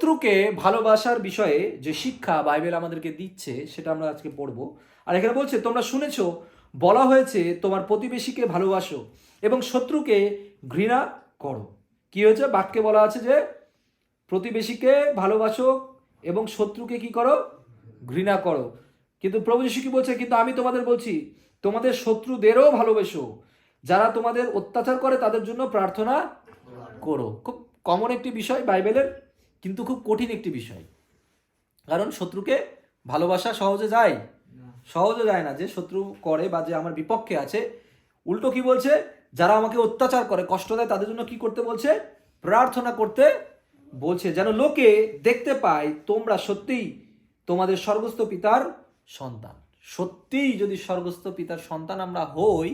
শত্রুকে ভালোবাসার বিষয়ে যে শিক্ষা বাইবেল আমাদেরকে দিচ্ছে সেটা আমরা আজকে পড়বো। আর এখানে বলছে, তোমরা শুনেছো বলা হয়েছে তোমার প্রতিবেশীকে ভালোবাসো এবং শত্রুকে ঘৃণা করো। কি হয়েছে? বাক্যে বলা আছে যে প্রতিবেশীকে ভালোবাসো এবং শত্রুকে কি করো? ঘৃণা করো। কিন্তু প্রভু যীশু কি বলছে? কিন্তু আমি তোমাদের বলছি, তোমাদের শত্রুদেরও ভালোবেসো, যারা তোমাদের অত্যাচার করে তাদের জন্য প্রার্থনা করো। খুব কমন একটি বিষয় বাইবেলের, কিন্তু খুব কঠিন একটি বিষয়। কারণ শত্রুকে ভালোবাসা সহজে যায়? সহজে যায় না। যে শত্রু করে বা যে আমার বিপক্ষে আছে, উল্টো কি বলছে? যারা আমাকে অত্যাচার করে, কষ্ট দেয়, তাদের জন্য কি করতে বলছে? প্রার্থনা করতে বলছে, যেন লোকে দেখতে পায় তোমরা সত্যিই তোমাদের স্বর্গস্থ পিতার সন্তান। সত্যিই যদি স্বর্গস্থ পিতার সন্তান আমরা হই,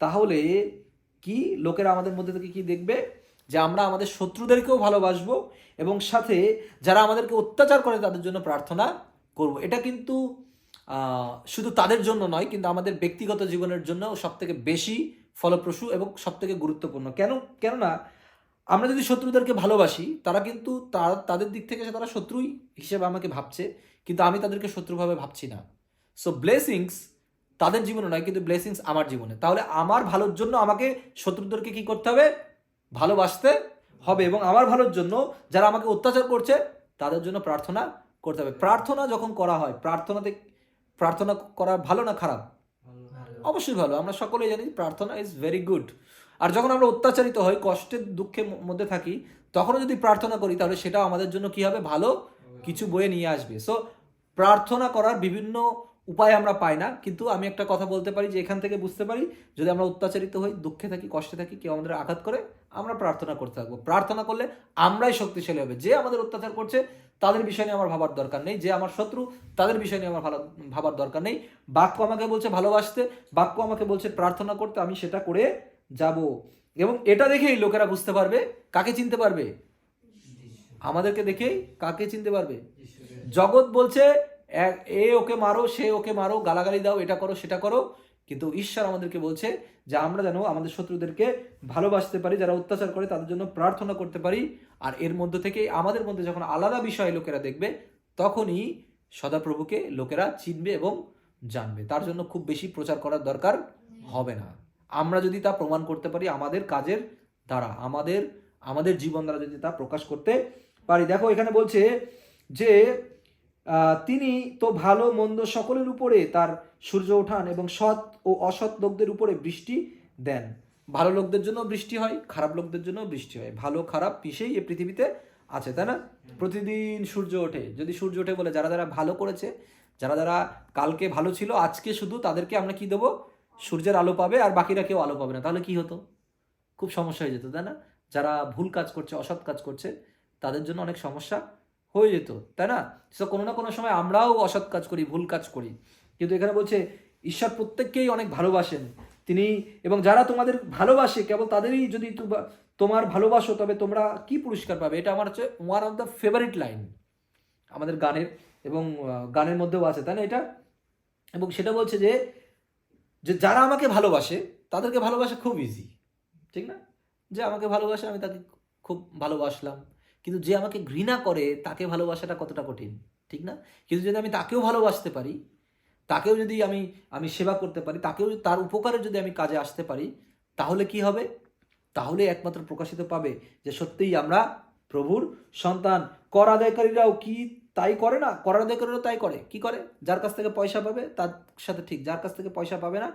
তাহলে কি লোকেরা আমাদের মধ্যে থেকে কি দেখবে? যে আমরা আমাদের শত্রুদেরকেও ভালোবাসবো এবং সাথে যারা আমাদেরকে অত্যাচার করে তাদের জন্য প্রার্থনা করব। এটা কিন্তু শুধু তাদের জন্য নয়, কিন্তু আমাদের ব্যক্তিগত জীবনের জন্য সব থেকে বেশি ফলপ্রসূ এবং সব থেকে গুরুত্বপূর্ণ। কেননা আমরা যদি শত্রুদেরকে ভালোবাসি, তারা কিন্তু তাদের দিক থেকে তারা শত্রুই হিসেবে আমাকে ভাবছে, কিন্তু আমি তাদেরকে শত্রুভাবে ভাবছি না। সো ব্লেসিংস তাদের জীবনে নয়, কিন্তু ব্লেসিংস আমার জীবনে। তাহলে আমার ভালোর জন্য আমাকে শত্রুদেরকে কি করতে হবে? ভালোবাসতে হবে। এবং আমার ভালোর জন্য যারা আমাকে অত্যাচার করছে তাদের জন্য প্রার্থনা করতে হবে। প্রার্থনা যখন করা হয়, প্রার্থনা করা ভালো না খারাপ? অবশ্যই ভালো। আমরা সকলেই জানি প্রার্থনা ইজ ভেরি গুড। আর যখন আমরা অত্যাচারিত হই, কষ্টের দুঃখের মধ্যে থাকি, তখনও যদি প্রার্থনা করি, তাহলে সেটাও আমাদের জন্য কি হবে? ভালো কিছু বয়ে নিয়ে আসবে। সো প্রার্থনা করার বিভিন্ন উপায় আমরা পাই না, কিন্তু আমি একটা কথা বলতে পারি যে এখান থেকে বুঝতে পারি, যদি আমরা অত্যাচারিত হই, দুঃখে থাকি, কষ্টে থাকি, কেউ আমাদের আঘাত করে, আমরা প্রার্থনা করতে থাকবো। প্রার্থনা করলে আমরাই শক্তিশালী হবে। যে আমাদের অত্যাচার করছে তাদের বিষয় নিয়ে আমার ভাবার দরকার নেই, যে আমার শত্রু তাদের বিষয় নিয়ে আমার ভাবার দরকার নেই। বাক্য আমাকে বলছে ভালোবাসতে, বাক্য আমাকে বলছে প্রার্থনা করতে, আমি সেটা করে যাব। এবং এটা দেখেই লোকেরা বুঝতে পারবে, কাকে চিনতে পারবে? আমাদেরকে দেখেই কাকে চিনতে পারবে? জগৎ বলছে এ ওকে মারো, সে ওকে মারো, গালাগালি দাও, এটা করো, সেটা করো, কিন্তু ঈশ্বর আমাদেরকে বলছে যে আমরা যেন আমাদের শত্রুদেরকে ভালোবাসতে পারি, যারা অত্যাচার করে তাদের জন্য প্রার্থনা করতে পারি। আর এর মধ্যে থেকে আমাদের মধ্যে যখন আলাদা বিষয় লোকেরা দেখবে, তখনই সদাপ্রভুকে লোকেরা চিনবে এবং জানবে। তার জন্য খুব বেশি প্রচার করার দরকার হবে না। আমরা যদি তা প্রমাণ করতে পারি আমাদের কাজের দ্বারা, আমাদের জীবন দ্বারা যদি তা প্রকাশ করতে পারি। দেখো এখানে বলছে যে তিনি তো ভালো মন্দ সকলের উপরে তার সূর্য ওঠান এবং সৎ ও অসৎ লোকদের উপরে বৃষ্টি দেন। ভালো লোকদের জন্য বৃষ্টি হয়, খারাপ লোকদের জন্য বৃষ্টি হয়। ভালো খারাপ পিছেই এই পৃথিবীতে আছে, তাই না? প্রতিদিন সূর্য ওঠে। যদি সূর্য ওঠে বলে যারা যারা ভালো করেছে, যারা যারা কালকে ভালো ছিল, আজকে শুধু তাদেরকে আমরা কি দেবো? সূর্যের আলো পাবে, আর বাকিরা কেউ আলো পাবে না। তাহলে কি হতো? খুব সমস্যা হয়ে যেত, তাই না? যারা ভুল কাজ করছে, অসৎ কাজ করছে, তাদের জন্য অনেক সমস্যা হয়ে যেত, তাই না? সো কোনো না কোনো সময় আমরাও অসৎ কাজ করি, ভুল কাজ করি, কিন্তু এখানে বলছে ঈশ্বর প্রত্যেককেই অনেক ভালোবাসেন তিনি। এবং যারা তোমাদের ভালোবাসে, কেবল তাদেরই যদি তোমার ভালোবাসো, তবে তোমরা কি পুরস্কার পাবে? এটা আমার হচ্ছে one of the favourite line আমাদের গানের, এবং গানের মধ্যেও আছে, তাই না এটা? এবং সেটা বলছে যে যারা আমাকে ভালোবাসে তাদেরকে ভালোবাসা খুব ইজি, ঠিক না? যে আমাকে ভালোবাসে, আমি তাকে খুব ভালোবাসলাম। কিন্তু যে আমাকে ঘৃণা করে, তাকে ভালোবাসাটা কতটা কঠিন, ঠিক না? কিন্তু যদি আমি তাকেও ভালোবাসতে পারি, তাকেও যদি আমি সেবা করতে পারি, তাকেও তার উপকারে যদি আমি কাজে আসতে পারি, তাহলে কি হবে? তাহলে একমাত্র প্রকাশিত পাবে যে সত্যিই আমরা প্রভুর সন্তান। কর আদায়কারীরাও কি তাই করে না? কর আদায়কারীরাও তাই করে। কি করে? যার কাছ থেকে পয়সা পাবে তার সাথে ঠিক, যার কাছ থেকে পয়সা পাবে না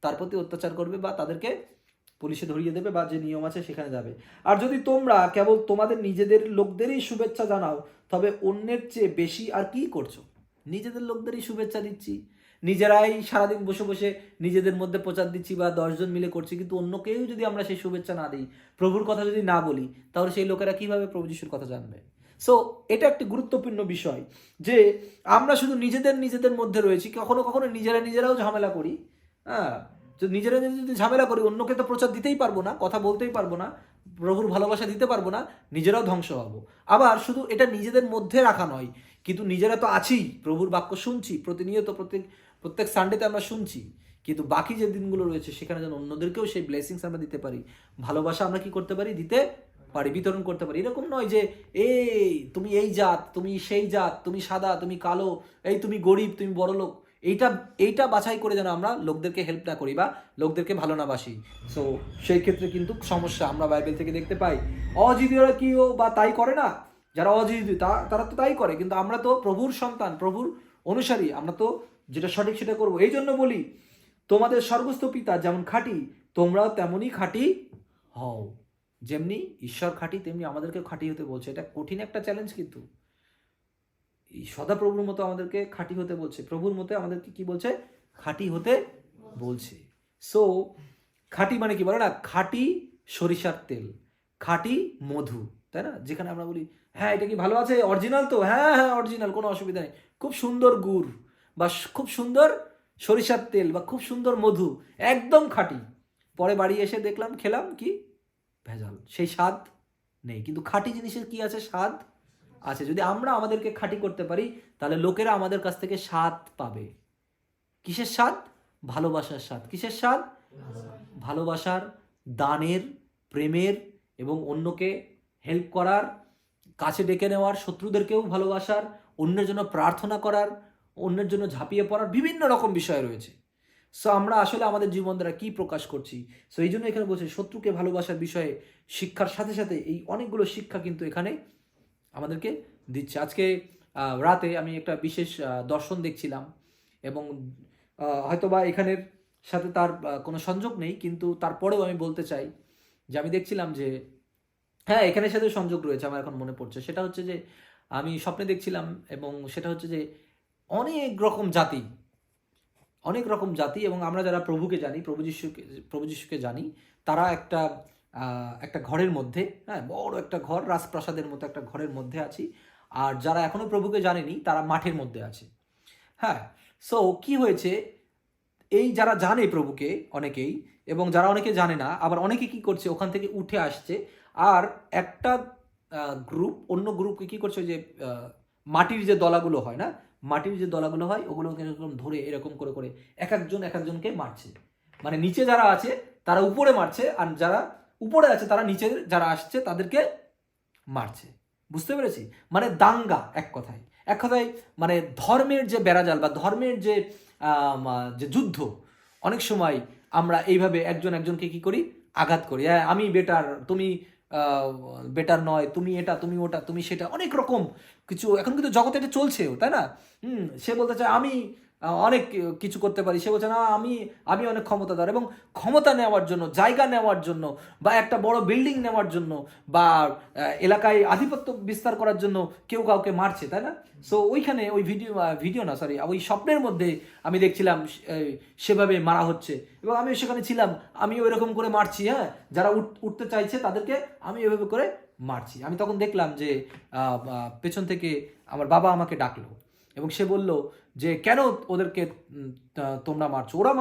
তার প্রতি অত্যাচার করবে, বা তাদেরকে পুলিশে ধরিয়ে দেবে, বা যে নিয়ম আছে সেখানে যাবে। আর যদি তোমরা কেবল তোমাদের নিজেদের লোকদেরই শুভেচ্ছা জানাও, তবে অন্যের চেয়ে বেশি আর কি করছো? নিজেদের লোকদেরই শুভেচ্ছা দিচ্ছি, নিজেরাই সারাদিন বসে বসে নিজেদের মধ্যে প্রচার দিচ্ছি, বা 10 জন মিলে করছি, কিন্তু অন্যকেও যদি আমরা সেই শুভেচ্ছা না দিই, প্রভুর কথা যদি না বলি, তাহলে সেই লোকেরা কিভাবে প্রভু যিশুর কথা জানবে? সো এটা একটি গুরুত্বপূর্ণ বিষয় যে আমরা শুধু নিজেদের মধ্যে রয়েছি, কখনো কখনো নিজেরাও ঝামেলা করি। হ্যাঁ, তো নিজেরা যদি ঝামেলা করি, অন্যকে তো প্রচার দিতেই পারবো না, কথা বলতেই পারবো না, প্রভুর ভালোবাসা দিতে পারবো না, নিজেরাও ধ্বংস হবো। আবার শুধু এটা নিজেদের মধ্যে রাখা নয়, কিন্তু নিজেরা তো আছি, প্রভুর বাক্য শুনছি প্রতিনিয়ত, প্রত্যেক সানডেতে আমরা শুনছি, কিন্তু বাকি যে দিনগুলো রয়েছে সেখানে যেন অন্যদেরকেও সেই ব্লেসিংস আমরা দিতে পারি, ভালোবাসা আমরা কি করতে পারি? দিতে পারি, বিতরণ করতে পারি। এরকম নয় যে এই তুমি এই জাত, তুমি সেই জাত, তুমি সাদা, তুমি কালো, এই তুমি গরিব, তুমি বড়লোক, এইটা এইটা বাছাই করে যেন আমরা লোকদেরকে হেল্প না করি বা লোকদেরকে ভালো না বাসি। সো সেই ক্ষেত্রে কিন্তু সমস্যা আমরা বাইবেল থেকে দেখতে পাই। অজিদীয়রা কিও বা তাই করে না, যারা অজিদী তারা তো তাই করে, কিন্তু আমরা তো প্রভুর সন্তান, প্রভুর অনুসারী, আমরা তো যেটা সঠিক সেটা করবো। এই জন্য বলি, তোমাদের স্বর্গস্থ পিতা যেমন খাঁটি, তোমরাও তেমনই খাঁটি হও। যেমনি ঈশ্বর খাঁটি, তেমনি আমাদেরকে খাঁটি হতে বলছে। এটা কঠিন একটা চ্যালেঞ্জ, কিন্তু এই সদাপ্রভুর মতো আমাদেরকে খাঁটি হতে বলছে, প্রভুর মতো আমাদেরকে কি বলছে? খাঁটি হতে বলছে। সো খাঁটি মানে কি বলে না, খাঁটি সরিষার তেল, খাঁটি মধু, তাই না? যেখানে আমরা বলি হ্যাঁ এটা কি ভালো আছে, অরিজিনাল তো, হ্যাঁ হ্যাঁ অরিজিনাল, কোনো অসুবিধা নেই, খুব সুন্দর গুড় বা খুব সুন্দর সরিষার তেল বা খুব সুন্দর মধু, একদম খাঁটি। পরে বাড়ি এসে দেখলাম, খেলাম, কি ভেজাল, সেই স্বাদ নেই। কিন্তু খাঁটি জিনিসের কি আছে? স্বাদ আছে। যদি আমরা আমাদেরকে খাঁটি করতে পারি, তাহলে লোকেরা আমাদের কাছ থেকে স্বাদ পাবে। কিসের স্বাদ? ভালোবাসার স্বাদ। কিসের স্বাদ? ভালোবাসার, দানের, প্রেমের এবং অন্যকে হেল্প করার, কাছে ডেকে নেওয়ার, শত্রুদেরকেও ভালোবাসার, অন্যের জন্য প্রার্থনা করার, অন্যের জন্য ঝাঁপিয়ে পড়ার, বিভিন্ন রকম বিষয় রয়েছে। সো আমরা আসলে আমাদের জীবন দ্বারা কী প্রকাশ করছি? সো এই জন্য এখানে বলছে শত্রুকে ভালোবাসার বিষয়ে শিক্ষার সাথে সাথে এই অনেকগুলো শিক্ষা কিন্তু এখানে আমাদেরকে দিচ্ছে। আজকে রাতে আমি একটা বিশেষ দর্শন দেখছিলাম, এবং হয়তোবা এখানের সাথে তার কোনো সংযোগ নেই, কিন্তু তারপরেও আমি বলতে চাই যে আমি দেখছিলাম যে হ্যাঁ এখানের সাথে সংযোগ রয়েছে, আমার এখন মনে পড়ছে। সেটা হচ্ছে যে আমি স্বপ্নে দেখছিলাম, এবং সেটা হচ্ছে যে অনেক রকম জাতি, অনেক রকম জাতি, এবং আমরা যারা প্রভুকে জানি, প্রভু যিশুকে জানি, তারা একটা একটা ঘরের মধ্যে, হ্যাঁ বড় একটা ঘর, রাজপ্রাসাদের মতো একটা ঘরের মধ্যে আছি। আর যারা এখনো প্রভুকে জানেনি তারা মাঠের মধ্যে আছে। হ্যাঁ, সো কি হয়েছে, এই যারা জানে প্রভুকে অনেকেই, এবং যারা অনেকে জানে না, আবার অনেকে কি করছে, ওখান থেকে উঠে আসছে। আর একটা গ্রুপ অন্য গ্রুপকে কি করছে, ওই যে মাটির যে দলাগুলো হয় না, মাটির যে দলাগুলো হয় ওগুলোকে এরকম ধরে এরকম করে করে এক একজনকে মারছে। মানে নিচে যারা আছে তারা উপরে মারছে, আর যারা উপরে আছে তারা নিচে যারা আসছে তাদেরকে মারছে। বুঝতে পেরেছি? মানে দাঙ্গা, এক কথায় মানে ধর্মের যে বেড়াজাল বা ধর্মের যে যে যুদ্ধ, অনেক সময় আমরা এইভাবে একজনকে কি করি, আঘাত করি। হ্যাঁ আমি বেটার, তুমি বেটার নয়, তুমি এটা, তুমি ওটা, তুমি সেটা, অনেক রকম কিছু এখন কিন্তু জগতে এটা চলছেও, তাই না? সে বলতে চায় আমি অনেক কিছু করতে পারি, সে বলছে না আমি অনেক ক্ষমতাধর, এবং ক্ষমতা নেওয়ার জন্য, জায়গা নেওয়ার জন্য, বা একটা বড় বিল্ডিং নেওয়ার জন্য, বা এলাকায় আধিপত্য বিস্তার করার জন্য কেউ কাউকে মারছে, তাই না? সো ওইখানে ওই ওই স্বপ্নের মধ্যে আমি দেখছিলাম সেভাবে মারা হচ্ছে, এবং আমি সেখানে ছিলাম, আমিও এরকম করে মারছি। হ্যাঁ, যারা উঠতে চাইছে তাদেরকে আমি এভাবে করে মারছি। আমি তখন দেখলাম যে পেছন থেকে আমার বাবা আমাকে ডাকলো, এবং সে বলল যে কেন ওদেরকে তোমরা মারছো? ওরা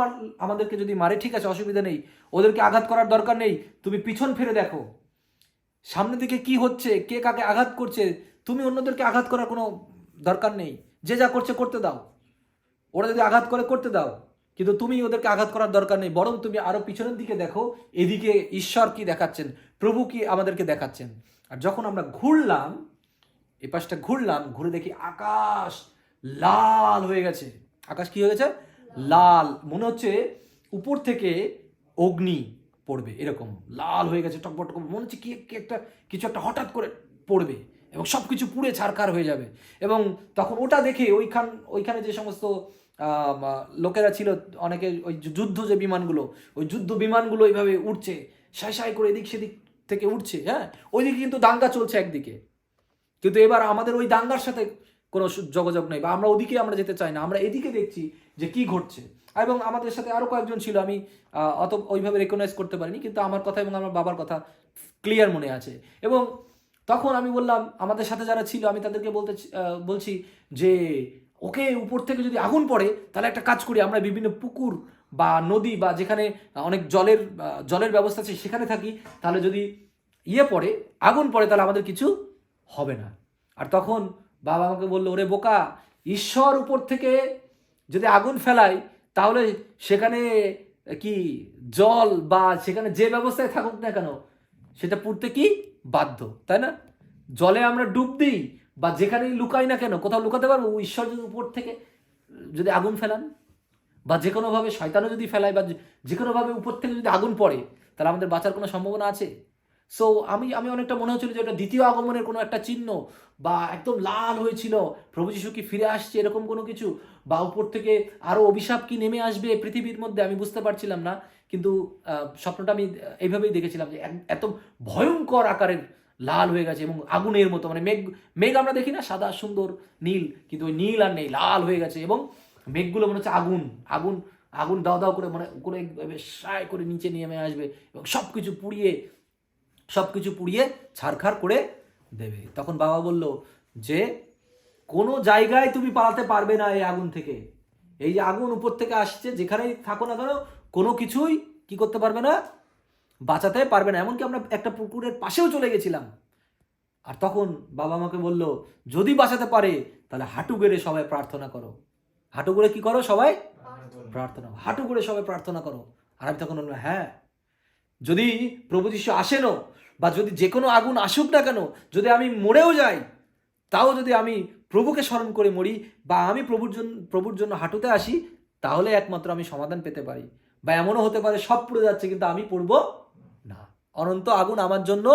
আমাদেরকে যদি মারে ঠিক আছে, অসুবিধা নেই, ওদেরকে আঘাত করার দরকার নেই, তুমি পিছন ফিরে দেখো সামনের দিকে কি হচ্ছে, কে কাকে আঘাত করছে, তুমি অন্যদেরকে আঘাত করার কোনো দরকার নেই, যে যা করছে করতে দাও, ওরা যদি আঘাত করে করতে দাও, কিন্তু তুমি ওদেরকে আঘাত করার দরকার নেই, বরং তুমি আরো পিছনের দিকে দেখো, এদিকে ঈশ্বর কি দেখাচ্ছেন, প্রভু কি আমাদেরকে দেখাচ্ছেন। আর যখন আমরা ঘুরলাম, এই পাশটা ঘুরলাম, ঘুরে দেখি আকাশ লাল হয়ে গেছে। আকাশ কি হয়ে গেছে? লাল, মনে হচ্ছে উপর থেকে অগ্নি পড়বে, এরকম লাল হয়ে গেছে, টকবক টকবক, মনে হচ্ছে কি একটা কিছু একটা হঠাৎ করে পড়বে এবং সব কিছু পুড়ে ছারখার হয়ে যাবে। এবং তখন ওটা দেখে ওইখানে যে সমস্ত লোকেরা ছিল, অনেকে ওই যুদ্ধ যে বিমানগুলো, ওই যুদ্ধ বিমানগুলো এইভাবে উঠছে, সাই করে এদিক সেদিক থেকে উঠছে। হ্যাঁ, ওইদিকে কিন্তু দাঙ্গা চলছে একদিকে, কিন্তু এবার আমাদের ওই দাঙ্গার সাথে কোনো যোগাযোগ নেই, বা আমরা ওদিকে আমরা যেতে চাই না, আমরা এদিকে দেখছি যে কি ঘটছে। এবং আমাদের সাথে আরও কয়েকজন ছিল, আমি অত ওইভাবে রেকগনাইজ করতে পারিনি, কিন্তু আমার কথা এবং আমার বাবার কথা ক্লিয়ার মনে আছে। এবং তখন আমি বললাম, আমাদের সাথে যারা ছিল, আমি তাদেরকে বলছি যে ওকে উপর থেকে যদি আগুন পড়ে, তাহলে একটা কাজ করি, আমরা বিভিন্ন পুকুর বা নদী বা যেখানে অনেক জলের ব্যবস্থা আছে সেখানে থাকি, তাহলে যদি পড়ে, আগুন পড়ে, তাহলে আমাদের কিছু হবে না। আর তখন বাবা আমাকে বললো, ওরে বোকা, ঈশ্বর উপর থেকে যদি আগুন ফেলায়, তাহলে সেখানে কি জল বা সেখানে যে ব্যবস্থায় থাকুক না কেন, সেটা পুড়তে কি বাধ্য, তাই না? জলে আমরা ডুব দিই বা যেখানেই লুকাই না কেন, কোথাও লুকাতে পারবো? ঈশ্বর যদি উপর থেকে যদি আগুন ফেলান, বা যে কোনোভাবে শয়তানও যদি ফেলায়, বা যে কোনোভাবে উপর থেকে যদি আগুন পড়ে, তাহলে আমাদের বাঁচার কোনো সম্ভাবনা আছে? সো আমি আমি অনেকটা মনে হচ্ছিল যে এটা দ্বিতীয় আগমনের কোনো একটা চিহ্ন, বা একদম লাল হয়েছিল প্রভু যীশু কি ফিরে আসছে এরকম কোনো কিছু, বা উপর থেকে আরও অভিশাপ কি নেমে আসবে পৃথিবীর মধ্যে, আমি বুঝতে পারছিলাম না। কিন্তু স্বপ্নটা আমি এইভাবেই দেখেছিলাম যে এত ভয়ঙ্কর আকারের লাল হয়ে গেছে এবং আগুনের মতো, মানে মেঘ মেঘ আমরা দেখি না সাদা সুন্দর নীল, কিন্তু ওই নীল আর নেই, লাল হয়ে গেছে, এবং মেঘগুলো মনে হচ্ছে আগুন আগুন আগুন দাও দাও করে মানে করে সায় করে নিচে নেমে আসবে এবং সব কিছু পুড়িয়ে ছারখার করে দেবে। তখন বাবা বলল যে কোনো জায়গায় তুমি পালাতে পারবে না এই আগুন থেকে। এই যে আগুন উপর থেকে আসছে, যেখানেই থাকো না কেন, কোনো কিছুই কি করতে পারবে না, বাঁচাতে পারবে না। এমনকি আমরা একটা পুকুরের পাশেও চলে গেছিলাম, আর তখন বাবা আমাকে বলল যদি বাঁচাতে পারে তাহলে হাঁটু গেড়ে সবাই প্রার্থনা করো। হাঁটু গেড়ে কি করো? সবাই প্রার্থনা, হাঁটু গেড়ে সবাই প্রার্থনা করো। আর আমি তখন বললাম হ্যাঁ, যদি প্রভু যীশু আসেনও, বা যদি যে কোনো আগুন আসুক না কেন, যদি আমি মরেও যাই, তাও যদি আমি প্রভুকে স্মরণ করে মরি, বা আমি প্রভুর জন্য হাঁটুতে আসি, তাহলে একমাত্র আমি সমাধান পেতে পারি। বা এমনও হতে পারে সব পুড়ে যাচ্ছে কিন্তু আমি পড়ব না, অনন্ত আগুন আমার জন্য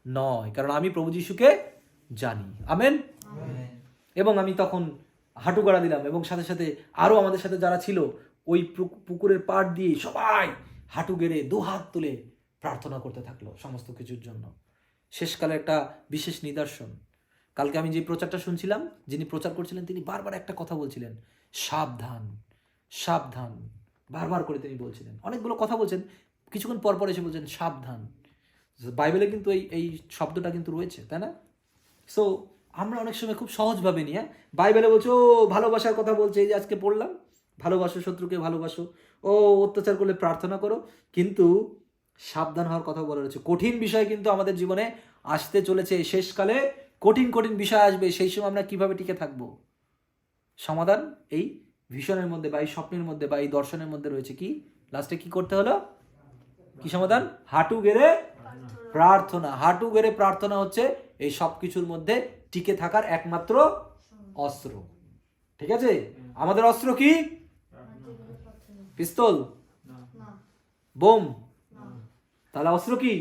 নয়, কারণ আমি প্রভু যীশুকে জানি। আমেন। এবং আমি তখন হাঁটু গাড়া দিলাম, এবং সাথে সাথে আরও আমাদের সাথে যারা ছিল ওই পুকুরের পাড় দিয়ে সবাই হাঁটু গেড়ে দুহাত তুলে প্রার্থনা করতে থাকলো সমস্ত কিছুর জন্য। শেষকালে একটা বিশেষ নিদর্শন, কালকে আমি যে প্রচারটা শুনছিলাম, যিনি প্রচার করছিলেন তিনি বারবার একটা কথা বলছিলেন, সাবধান সাবধান, বারবার করে তিনি বলছিলেন, অনেকগুলো কথা বলছেন, কিছুক্ষণ পর পর এসে বলছেন সাবধান। বাইবেলে কিন্তু এই শব্দটা কিন্তু রয়েছে, তাই না? সো আমরা অনেক সময় খুব সহজভাবে নিয়ে বাইবেলে বলছে ও ভালোবাসার কথা বলছে, এই যে আজকে পড়লাম ভালোবাসো শত্রুকে, ভালোবাসো, ও অত্যাচার করলে প্রার্থনা করো, কিন্তু সাবধান হওয়ার কথা বলা রয়েছে। কঠিন বিষয় কিন্তু আমাদের জীবনে আসতে চলেছে, শেষকালে কঠিন কঠিন বিষয় আসবে, সেই সময় আমরা কিভাবে টিকে থাকবো? সমাধান এই ভিশনের মধ্যে, বা এই স্বপ্নের মধ্যে, বা এই দর্শনের মধ্যে রয়েছে। কি লাস্টে কি করতে হলো? কি সমাধান? হাঁটু গেড়ে প্রার্থনা। হাঁটু গেড়ে প্রার্থনা হচ্ছে এই সব কিছুর মধ্যে টিকে থাকার একমাত্র অস্ত্র। ঠিক আছে? আমাদের অস্ত্র কি? পিস্তল, বোম? তাহলে অস্ত্র কি?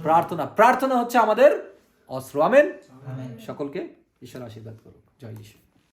প্রার্থনা। প্রার্থনা হচ্ছে আমাদের অস্ত্র। আমেন। সকলকে ঈশ্বর আশীর্বাদ করুক। জয় যিশু।